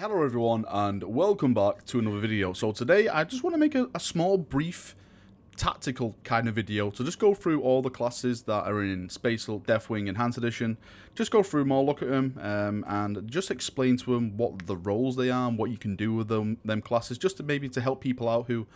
Hello everyone and welcome back to another video. So today I just want to make a small brief tactical kind of video to just go through all the classes that are in Space Hulk, Deathwing, Enhanced Edition. Just go through them all, look at them, and just explain to them what the roles they are and what you can do with them classes, just to maybe to help people out who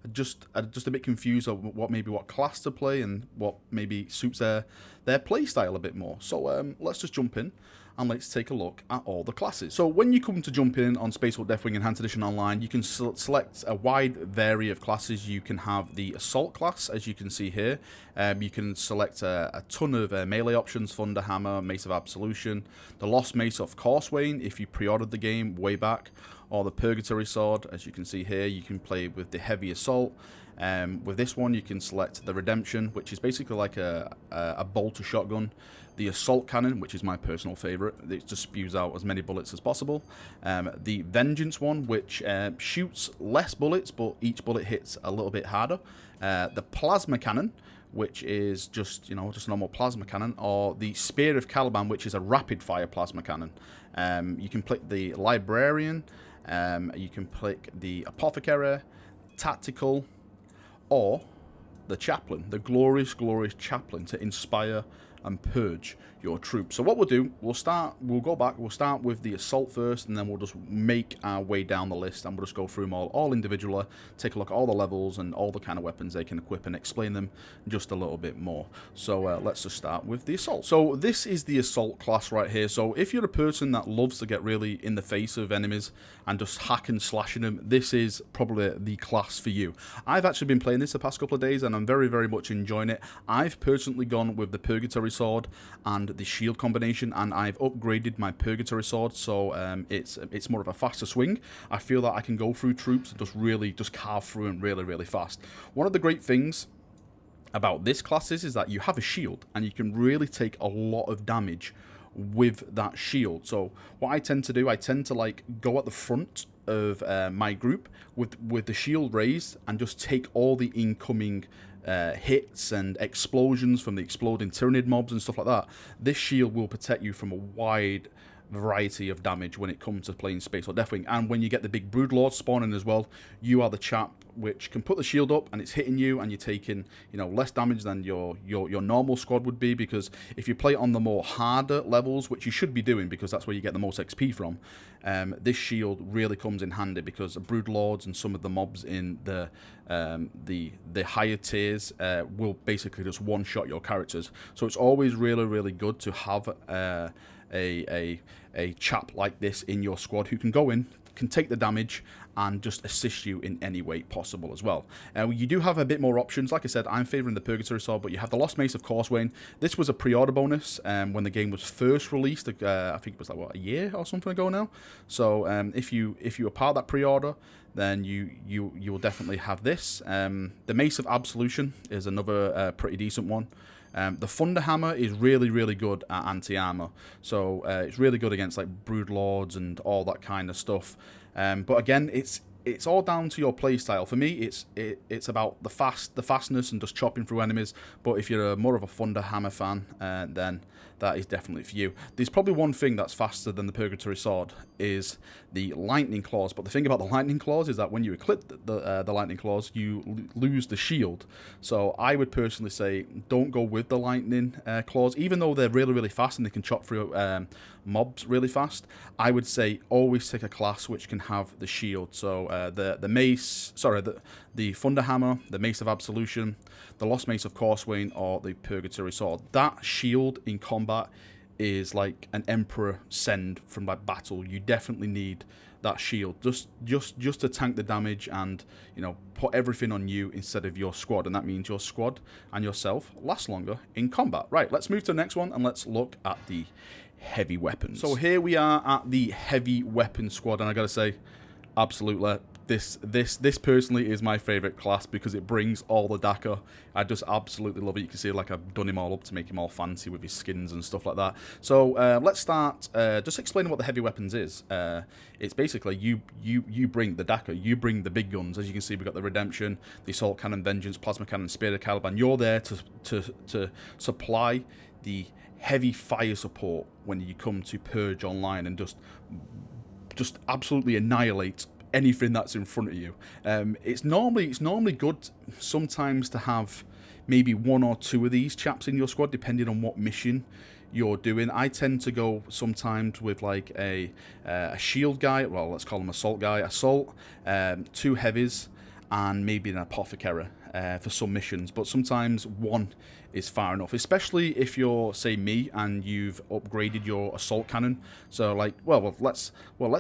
are just a bit confused on what class to play and what maybe suits their play style a bit more. So let's just jump in and let's take a look at all the classes. So when you come to jump in on Space Hulk, Deathwing, Enhanced Edition Online, you can select a wide variety of classes. You can have the Assault class, as you can see here. You can select a ton of melee options: Thunder Hammer, Mace of Absolution, the Lost Mace of Causewayne if you pre-ordered the game way back, or the Purgatory Sword. As you can see here, you can play with the Heavy Assault. With this one, you can select the Redemption, which is basically like a bolter shotgun. The Assault Cannon, which is my personal favourite. It just spews out as many bullets as possible. The Vengeance one, which shoots less bullets, but each bullet hits a little bit harder. The Plasma Cannon, which is just a normal plasma cannon, or the Spear of Caliban, which is a rapid-fire plasma cannon. You can pick the Librarian, you can pick the Apothecary, Tactical, or the Chaplain, the glorious Chaplain, to inspire and purge your troops. So what we'll do, we'll start with the Assault first, and then we'll just make our way down the list, and we'll just go through them all individually, take a look at all the levels and all the kind of weapons they can equip, and explain them just a little bit more. So let's just start with the Assault. So this is the Assault class right here. So if you're a person that loves to get really in the face of enemies and just hack and slashing them, this is probably the class for you. I've actually been playing this the past couple of days, and I'm very much enjoying it. I've personally gone with the Purgatory Sword and the shield combination, and I've upgraded my Purgatory Sword, so it's more of a faster swing. I feel that I can go through troops and just carve through them really fast. One of the great things about this class is that you have a shield, and you can really take a lot of damage with that shield. So what I tend to do, I tend to like go at the front of my group with the shield raised, and just take all the incoming hits and explosions from the exploding Tyrannid mobs and stuff like that. This shield will protect you from a wide variety of damage when it comes to playing Space or Deathwing. And when you get the big Broodlord spawning as well, you are the chap which can put the shield up, and it's hitting you, and you're taking less damage than your normal squad would be, because if you play on the more harder levels, which you should be doing because that's where you get the most XP from, this shield really comes in handy, because the Broodlords and some of the mobs in the higher tiers will basically just one-shot your characters. So it's always really good to have a chap like this in your squad who can go in, can take the damage, and just assist you in any way possible as well. You do have a bit more options. Like I said, I'm favouring the Purgatory Sword, but you have the Lost Mace of Causewayne. This was a pre-order bonus when the game was first released. I think it was like a year or something ago now. So if you were part of that pre-order, then you will definitely have this. The Mace of Absolution is another pretty decent one. The Thunder Hammer is really good at anti-armor, so it's really good against like Broodlords and all that kind of stuff. But again, it's all down to your playstyle. For me, it's about the fastness and just chopping through enemies. But if you're more of a Thunder Hammer fan, then that is definitely for you. There's probably one thing that's faster than the Purgatory Sword, is the Lightning Claws. But the thing about the Lightning Claws is that when you equip the Lightning Claws, you lose the shield. So I would personally say don't go with the Lightning Claws, even though they're really fast and they can chop through mobs really fast. I would say always take a class which can have the shield. So the Thunder Hammer, the Mace of Absolution, the Lost Mace of Causewayne, or the Purgatory Sword. That shield in combat is like an Emperor send from that battle. You definitely need that shield just to tank the damage and put everything on you instead of your squad, and that means your squad and yourself last longer in combat. Right, let's move to the next one, and let's look at the heavy weapons. So here we are at the heavy weapon squad, and I gotta say, absolutely, this personally is my favorite class, because it brings all the Daka. I just absolutely love it. You can see like I've done him all up to make him all fancy with his skins and stuff like that. So let's start just explaining what the heavy weapons is. It's basically you bring the Daka, you bring the big guns. As you can see, we've got the Redemption, the Assault Cannon, Vengeance, Plasma Cannon, Spear of Caliban. You're there to supply the heavy fire support when you come to Purge Online, and just just absolutely annihilate anything that's in front of you. It's normally good sometimes to have maybe 1 or 2 of these chaps in your squad, depending on what mission you're doing. I tend to go sometimes with like a shield guy, well, let's call him assault guy, assault, 2 heavies, and maybe an apothecary for some missions. But sometimes 1 is far enough, especially if you're, say, me, and you've upgraded your assault cannon. So like, let's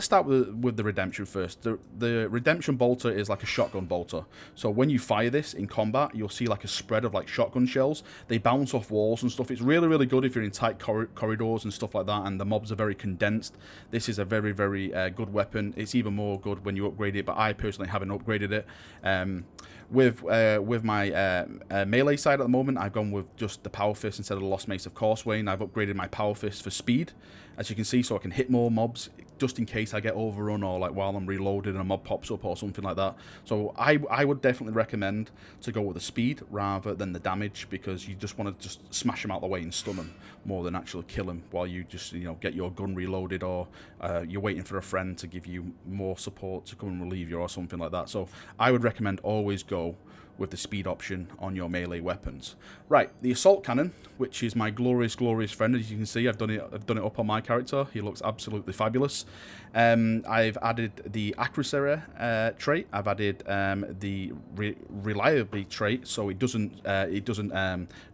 start with the redemption first. The redemption bolter is like a shotgun bolter. So when you fire this in combat, you'll see like a spread of like shotgun shells. They bounce off walls and stuff. It's really, really good if you're in tight corridors and stuff like that, and the mobs are very condensed. This is a very, very good weapon. It's even more good when you upgrade it, but I personally haven't upgraded it. With my melee side at the moment, I've gone with just the Power Fist instead of the Lost Mace of Corswain. I've upgraded my Power Fist for speed, as you can see, so I can hit more mobs just in case I get overrun, or like while I'm reloading and a mob pops up or something like that. So I would definitely recommend to go with the speed rather than the damage, because you just want to just smash them out the way and stun them more than actually kill them while you just, you know, get your gun reloaded, or you're waiting for a friend to give you more support to come and relieve you or something like that. So I would recommend always go with the speed option on your melee weapons. Right, the assault cannon, which is my glorious friend. As you can see, I've done it up on my character. He looks absolutely fabulous. I've added the accuracy trait. I've added the reliability trait, so it doesn't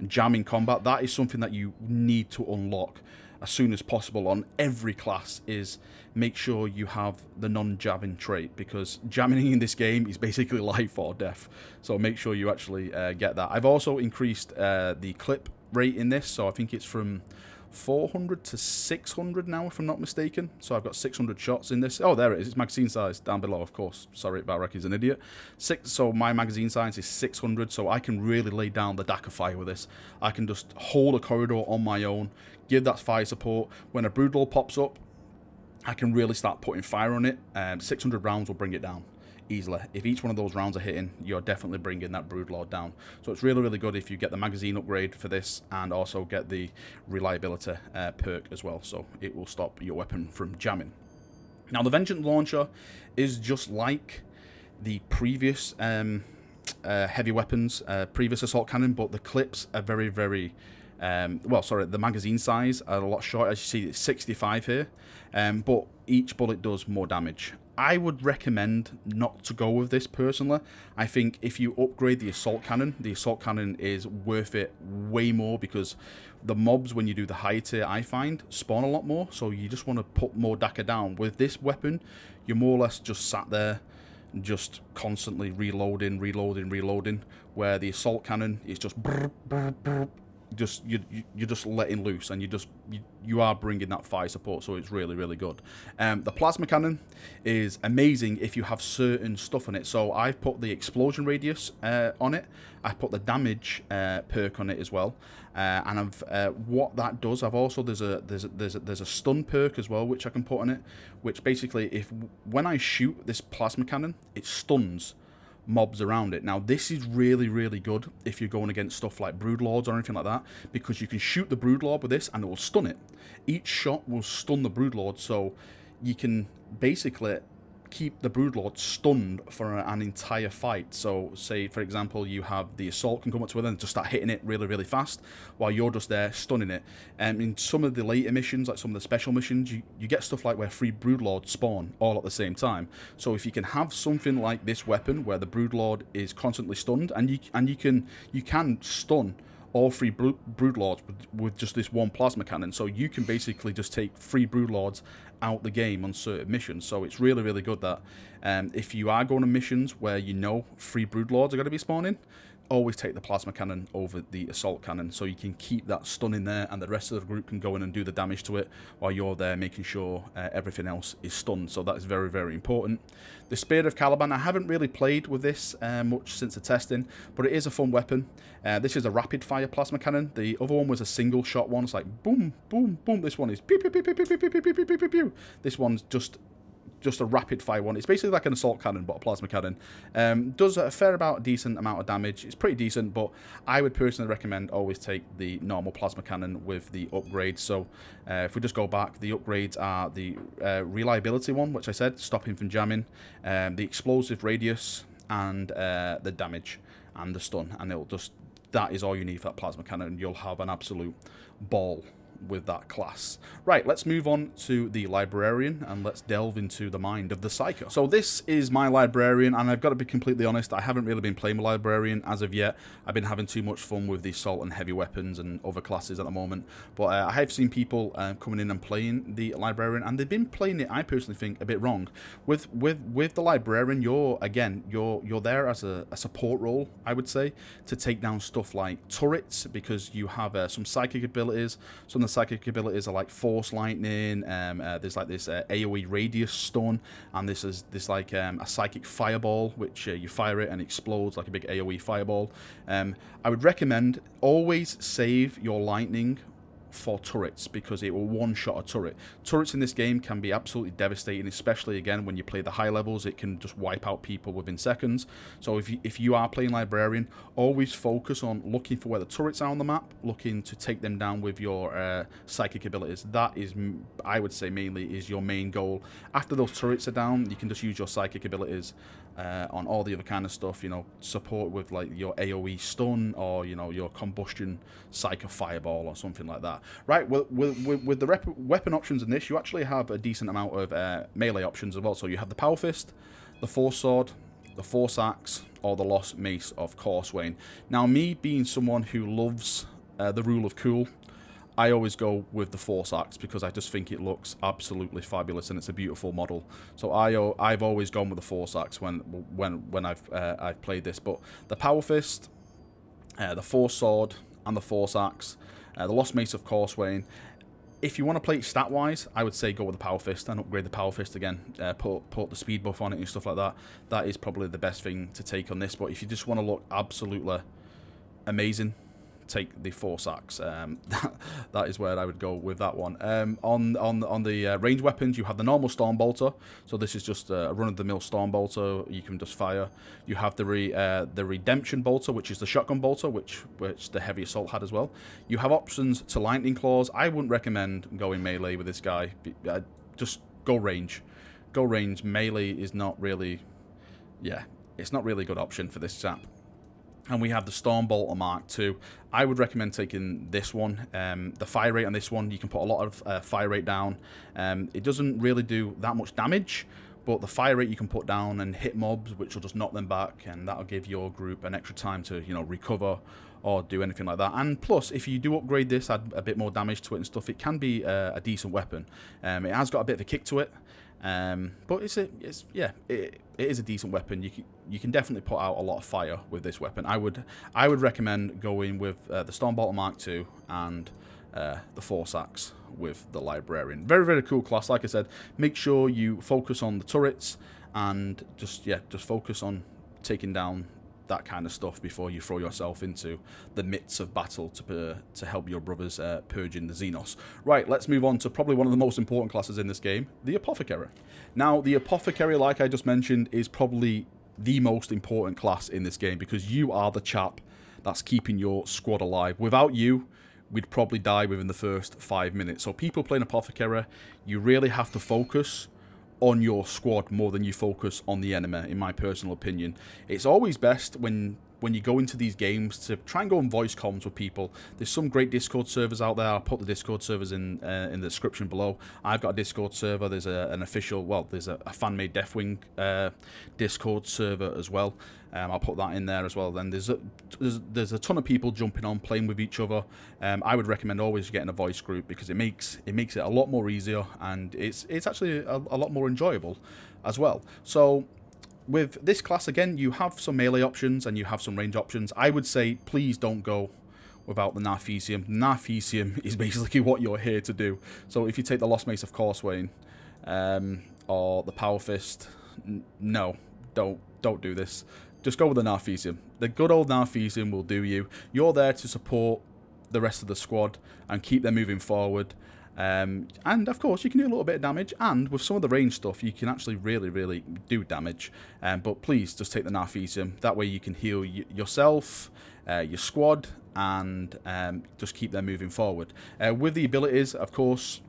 jam in combat. That is something that you need to unlock as soon as possible on every class. Is make sure you have the non-jamming trait, because jamming in this game is basically life or death. So make sure you actually get that. I've also increased the clip rate in this, so I think it's from 400 to 600 now, if I'm not mistaken. So I've got 600 shots in this. Oh, there it is. It's magazine size down below, of course. Sorry, Valrak is an idiot. So my magazine size is 600, so I can really lay down the dacker fire with this. I can just hold a corridor on my own, give that fire support. When a broodlord pops up, I can really start putting fire on it. 600 rounds will bring it down easily. If each one of those rounds are hitting, you're definitely bringing that broodlord down. So it's really, really good if you get the magazine upgrade for this, and also get the reliability perk as well, so it will stop your weapon from jamming. Now, the Venge Enlarger is just like the previous heavy weapons, previous assault cannon, but the clips are very, very the magazine size are a lot shorter. As you see, it's 65 here, but each bullet does more damage. I would recommend not to go with this personally. I think if you upgrade the assault cannon is worth it way more, because the mobs, when you do the high tier, I find, spawn a lot more, so you just want to put more dacker down. With this weapon, you're more or less just sat there, just constantly reloading, where the assault cannon is just you're just letting loose, and you are bringing that fire support, so it's really, really good. The plasma cannon is amazing if you have certain stuff on it. So I've put the explosion radius on it. I put the damage perk on it as well, and what that does. I've also there's a stun perk as well, which I can put on it, which basically, when I shoot this plasma cannon, it stuns mobs around it. Now, this is really, really good if you're going against stuff like broodlords or anything like that, because you can shoot the broodlord with this and it will stun it. Each shot will stun the broodlord, so you can basically keep the broodlord stunned for an entire fight. So say, for example, you have the assault can come up to it and just start hitting it really, really fast while you're just there stunning it. And in some of the later missions, like some of the special missions, you get stuff like where 3 broodlords spawn all at the same time. So if you can have something like this weapon where the broodlord is constantly stunned, and you can stun all 3 broodlords with just this one plasma cannon, so you can basically just take 3 broodlords out the game on certain missions. So it's really, really good that if you are going on missions where you know 3 broodlords are going to be spawning, always take the plasma cannon over the assault cannon, so you can keep that stun in there, and the rest of the group can go in and do the damage to it while you're there making sure everything else is stunned. So that is very, very important. The Spear of Caliban, I haven't really played with this much since the testing, but it is a fun weapon. This is a rapid fire plasma cannon. The other one was a single shot one. It's like boom, boom, boom. This one is pew, pew, pew, pew, pew, pew, pew, pew, pew, pew, pew. This one's just just a rapid fire one. It's basically like an assault cannon, but a plasma cannon. Does a decent amount of damage. It's pretty decent, but I would personally recommend always take the normal plasma cannon with the upgrades. So if we just go back, the upgrades are the reliability one, which I said, stopping from jamming, the explosive radius, and the damage and the stun. And it'll just, that is all you need for that plasma cannon. You'll have an absolute ball with that class. Right, let's move on to the Librarian, and let's delve into the mind of the Psycho. So this is my Librarian, and I've got to be completely honest, I haven't really been playing with Librarian as of yet. I've been having too much fun with the assault and heavy weapons and other classes at the moment, but I have seen people coming in and playing the Librarian, and they've been playing it, I personally think, a bit wrong. With the Librarian, you're there as a support role, I would say, to take down stuff like turrets, because you have some psychic abilities. Some of the psychic abilities are like Force Lightning, there's like this AoE Radius Stun, and this is like a Psychic Fireball, which you fire it and explodes like a big AoE Fireball. I would recommend always save your Lightning for turrets, because it will one-shot a turret. Turrets in this game can be absolutely devastating, especially again when you play the high levels. It can just wipe out people within seconds. So if you are playing Librarian, always focus on looking for where the turrets are on the map, looking to take them down with your psychic abilities. That is, I would say, mainly is your main goal. After those turrets are down, you can just use your psychic abilities on all the other kind of stuff, you know, support with like your AoE stun, or, you know, your combustion psycho fireball or something like that. Right, with the weapon options in this, you actually have a decent amount of melee options as well. So you have the Power Fist, the Force Sword, the Force Axe, or the Lost Mace of Corswain. Now, me being someone who loves the rule of cool, I always go with the Force Axe, because I just think it looks absolutely fabulous and it's a beautiful model. So I've always gone with the Force Axe when I've played this. But the Power Fist, the Force Sword, and the Force Axe, the Lost Mace of Corswain. If you want to play it stat-wise, I would say go with the Power Fist and upgrade the Power Fist again. Put the speed buff on it and stuff like that. That is probably the best thing to take on this. But if you just want to look absolutely amazing, take the Force Axe. That is where I would go with that one. On the range weapons, you have the normal Storm Bolter. So this is just a run-of-the-mill Storm Bolter. You can just fire. You have the Redemption Bolter, which is the Shotgun Bolter, which the Heavy Assault had as well. You have options to Lightning Claws. I wouldn't recommend going melee with this guy. Just go range. Go range. Melee is not really, it's not really a good option for this chap. And we have the Storm Bolter Mark II. I would recommend taking this one. The fire rate on this one, you can put a lot of fire rate down. It doesn't really do that much damage, but the fire rate you can put down and hit mobs, which will just knock them back, and that'll give your group an extra time to, you know, recover or do anything like that. And plus, if you do upgrade this, add a bit more damage to it and stuff, it can be a decent weapon. It has got a bit of a kick to it. But it is a decent weapon. You can definitely put out a lot of fire with this weapon. I would recommend going with the Storm Bolter Mark II and the Force Axe with the Librarian. Very, very cool class. Like I said, make sure you focus on the turrets and just focus on taking down that kind of stuff before you throw yourself into the midst of battle to help your brothers purging the Xenos. Right, let's move on to probably one of the most important classes in this game, the Apothecary. Now, the Apothecary, like I just mentioned, is probably the most important class in this game, because you are the chap that's keeping your squad alive. Without you, we'd probably die within the first 5 minutes. So people playing Apothecary, you really have to focus on your squad more than you focus on the enemy, in my personal opinion. It's always best when you go into these games to try and go on voice comms with people. There's some great Discord servers out there. I'll put the Discord servers in the description below. I've got a Discord server. There's an official, well, there's a fan-made Deathwing Discord server as well. I'll put that in there as well. Then there's a ton of people jumping on, playing with each other. I would recommend always getting a voice group, because it makes it a lot more easier, and it's actually a lot more enjoyable as well. So with this class, again, you have some melee options and you have some range options. I would say please don't go without the Narthesium. Narthesium is basically what you're here to do. So if you take the Lost Mace of Corswain or the Power Fist, no, don't do this. Just go with the Narthesium. The good old Narthesium will do you. You're there to support the rest of the squad and keep them moving forward. And of course you can do a little bit of damage, and with some of the range stuff you can actually really do damage. But please just take the Narfesium, that way you can heal yourself, your squad, and just keep them moving forward. With the abilities, of course,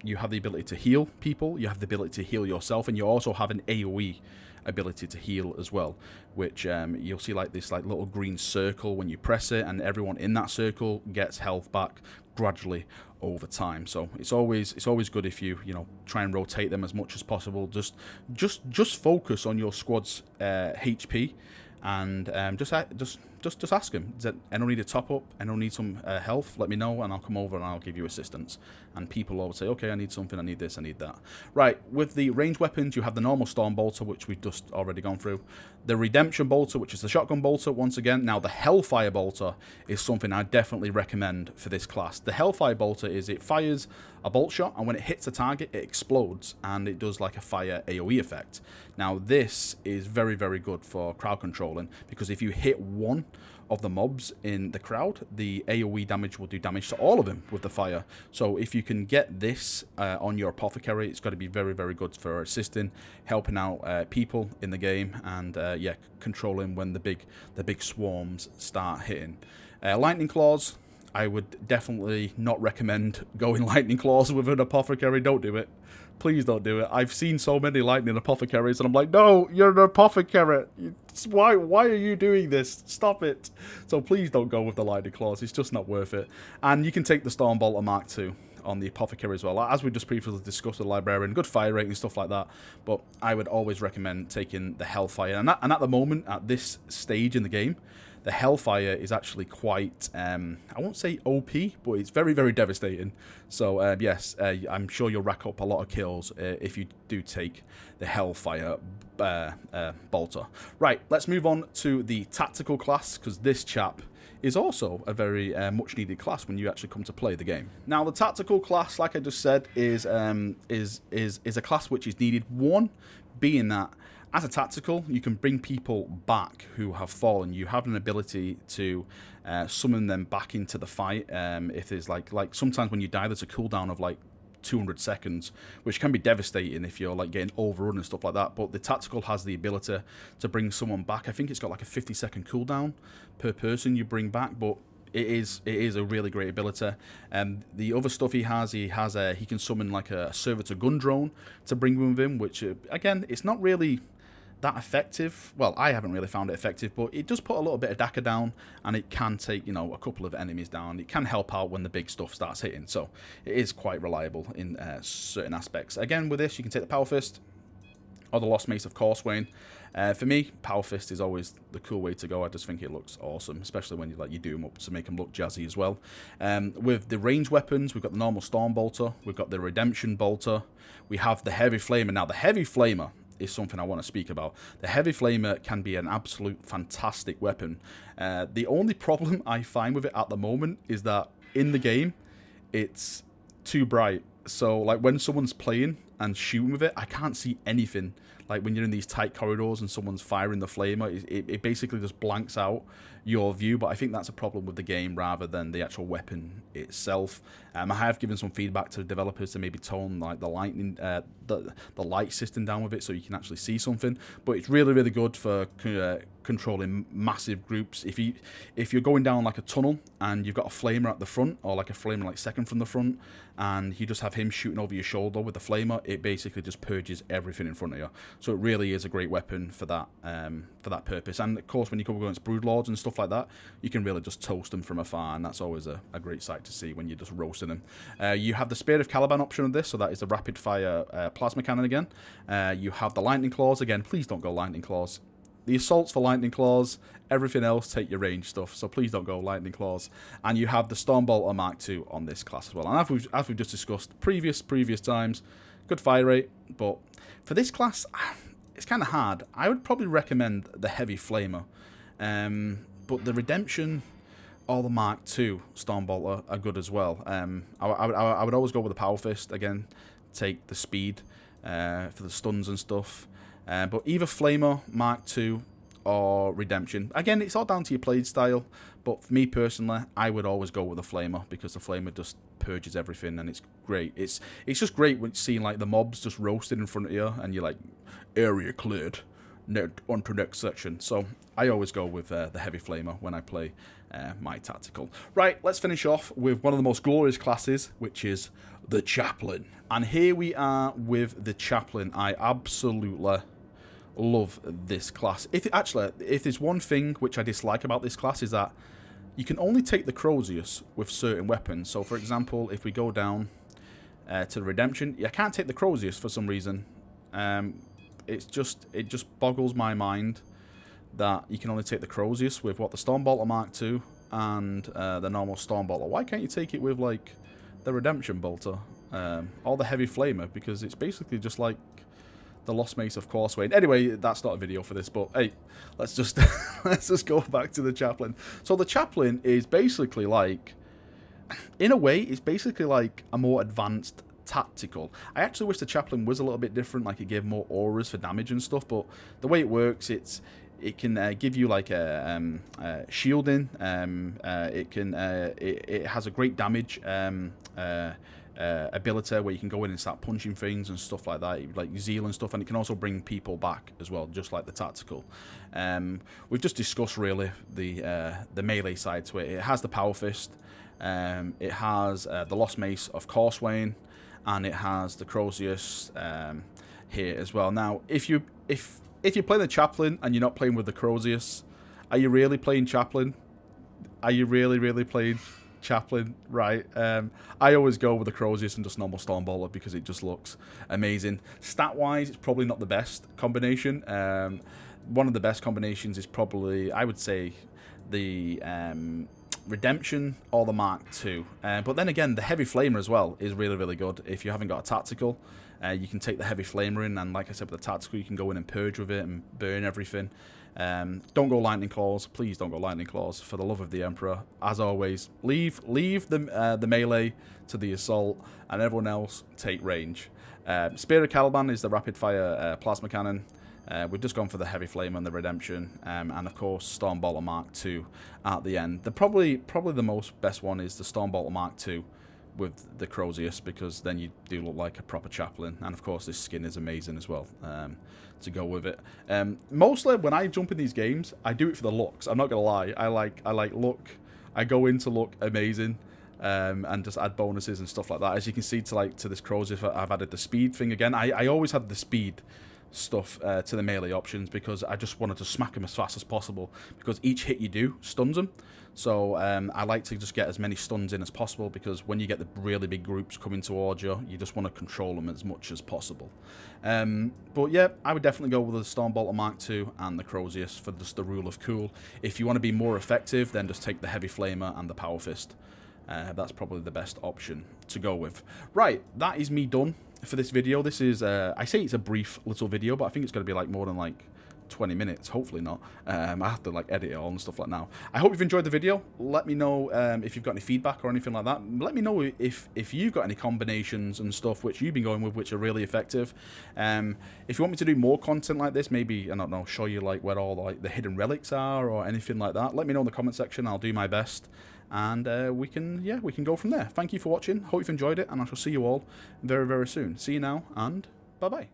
you have the ability to heal people, you have the ability to heal yourself, and you also have an AoE ability to heal as well, which you'll see like this little green circle when you press it, and everyone in that circle gets health back gradually over time. So it's always good if you try and rotate them as much as possible. Just focus on your squad's HP, and just ask them, does anyone need a top up, anyone need some health, let me know and I'll come over and I'll give you assistance. And people will say, okay, I need something, I need this, I need that. Right, with the ranged weapons you have the normal Storm Bolter, which we've just already gone through, the Redemption Bolter, which is the shotgun bolter once again. Now the Hellfire Bolter is something I definitely recommend for this class. The Hellfire Bolter is, it fires a bolt shot, and when it hits a target it explodes and it does like a fire AoE effect. Now this is very good for crowd controlling, because if you hit one of the mobs in the crowd, the AoE damage will do damage to all of them with the fire. So if you can get this on your Apothecary, it's got to be very good for assisting, helping out people in the game, and yeah, controlling when the big swarms start hitting. Lightning Claws, I would definitely not recommend going Lightning Claws with an Apothecary. Don't do it. Please don't do it. I've seen so many Lightning Apothecaries and I'm like, no, you're an Apothecary. Why are you doing this? Stop it. So please don't go with the Lightning Claws. It's just not worth it. And you can take the Storm Bolter Mark II on the Apothecary as well. As we just previously discussed with the Librarian, good fire rate and stuff like that. But I would always recommend taking the Hellfire. And at the moment, at this stage in the game, the Hellfire is actually quite, I won't say OP, but it's very devastating. So, yes, I'm sure you'll rack up a lot of kills if you do take the Hellfire Bolter. Right, let's move on to the Tactical class, because this chap is also a very much needed class when you actually come to play the game. Now, the Tactical class, like I just said, is a class which is needed. One, being that as a tactical, you can bring people back who have fallen. You have an ability to summon them back into the fight. If there's like sometimes when you die, there's a cooldown of like 200 seconds, which can be devastating if you're like getting overrun and stuff like that. But the tactical has the ability to bring someone back. I think it's got like a 50-second cooldown per person you bring back, but it is a really great ability. The other stuff he can summon like a servitor gun drone to bring with him, which again, it's not really that effective. Well, I haven't really found it effective, but it does put a little bit of DACA down, and it can take, a couple of enemies down. It can help out when the big stuff starts hitting, so it is quite reliable in certain aspects. Again, with this, you can take the Power Fist or the Lost Mace of Corswain. For me, Power Fist is always the cool way to go. I just think it looks awesome, especially when you do them up to make them look jazzy as well. With the ranged weapons, we've got the normal Storm Bolter, we've got the Redemption Bolter, we have the Heavy Flamer. Now, the Heavy Flamer is something I want to speak about. The Heavy Flamer can be an absolute fantastic weapon. The only problem I find with it at the moment is that in the game, it's too bright. So, like, when someone's playing and shooting with it, I can't see anything. Like, when you're in these tight corridors and someone's firing the flamer, it basically just blanks out your view. But I think that's a problem with the game rather than the actual weapon itself. I have given some feedback to the developers to maybe tone like the lightning, the light system down with it so you can actually see something. But it's really good for controlling massive groups. If you're going down like a tunnel and you've got a flamer at the front, or like a flamer like second from the front, and you just have him shooting over your shoulder with the flamer, it basically just purges everything in front of you. So it really is a great weapon for that purpose. And of course, when you come against broodlords and stuff like that, you can really just toast them from afar, and that's always a great sight to see when you're just roasting them. You have the Spear of Caliban option of this, so that is a rapid fire plasma cannon again. You have the Lightning Claws again. Please don't go Lightning Claws. The assaults for Lightning Claws, everything else take your range stuff, so please don't go Lightning Claws. And you have the Storm Bolter Mark II on this class as well. And as we've just discussed previous times, good fire rate, but for this class, it's kind of hard. I would probably recommend the Heavy Flamer, but the Redemption or the Mark II Storm Bolter are good as well. I would always go with the Power Fist, again, take the speed for the stuns and stuff. But either Flamer, Mark II, or Redemption. Again, it's all down to your play style, but for me personally, I would always go with the Flamer, because the Flamer just purges everything, and it's great. It's just great when seeing like the mobs just roasted in front of you, and you're like, area cleared, on to next section. So I always go with the Heavy Flamer when I play my tactical. Right, let's finish off with one of the most glorious classes, which is the Chaplain. And here we are with the Chaplain. I absolutely love this class. If there's one thing which I dislike about this class, is that you can only take the Crozius with certain weapons. So for example, if we go down to the Redemption, I can't take the Crozius for some reason. It just boggles my mind that you can only take the Crozius with the Storm Bolter Mark II and the normal Storm Bolter. Why can't you take it with like the Redemption Bolter or the Heavy Flamer? Because it's basically just like the Lost Mace of Causeway. Anyway, that's not a video for this, but hey, let's just let's just go back to the Chaplain. So the Chaplain is basically like, in a way, it's basically like a more advanced tactical. I actually wish the Chaplain was a little bit different, like it gave more auras for damage and stuff, but the way it works, it can give you like a shielding. It has a great damage ability where you can go in and start punching things and stuff like that, like Zeal and stuff, and it can also bring people back as well, just like the tactical. We've just discussed really the melee side to it. It has the Power Fist, it has the Lost Mace of Causeway, and it has the Crozius here as well. Now, if you're playing the Chaplain and you're not playing with the Crozius, are you really playing Chaplain? Are you really playing Chaplain? Right. I always go with the Crozius and just normal Storm Bolter because it just looks amazing. Stat-wise, it's probably not the best combination. One of the best combinations is probably, I would say, the Redemption or the Mark II. But then again, the Heavy Flamer as well is really good. If you haven't got a tactical, you can take the Heavy Flamer in, and like I said, with the tactical, you can go in and purge with it and burn everything. Don't go Lightning Claws. Please don't go Lightning Claws, for the love of the Emperor. As always, leave the melee to the assault, and everyone else take range. Spear of Caliban is the rapid fire plasma cannon. We've just gone for the Heavy Flame and the Redemption, and of course Storm Bolter Mark II at the end. Probably the most best one is the Storm Bolter Mark II with the Crozius, because then you do look like a proper Chaplain, and of course this skin is amazing as well to go with it. Mostly when I jump in these games, I do it for the looks. I'm not gonna lie. I like look. I go in to look amazing. And just add bonuses and stuff like that. As you can see, to this Crozius, I've added the speed thing again. I always had the speed stuff to the melee options because I just wanted to smack them as fast as possible, because each hit you do stuns them. So I like to just get as many stuns in as possible, because when you get the really big groups coming towards you, you just want to control them as much as possible. But yeah, I would definitely go with the Storm Bolter Mark II and the Crozius for just the rule of cool. If you want to be more effective, then just take the Heavy Flamer and the Power Fist. That's probably the best option to go with. Right, that is me done for this video. This is, I say it's a brief little video, but I think it's going to be like more than like 20 minutes. Hopefully not. I have to like edit it all and stuff like that now. I hope you've enjoyed the video. Let me know if you've got any feedback or anything like that. Let me know if you've got any combinations and stuff which you've been going with which are really effective. If you want me to do more content like this, maybe, I don't know, show you like where all like the hidden relics are or anything like that, let me know in the comment section. I'll do my best. And we can go from there. Thank you for watching. Hope you've enjoyed it, and I shall see you all very soon. See you now, and bye bye.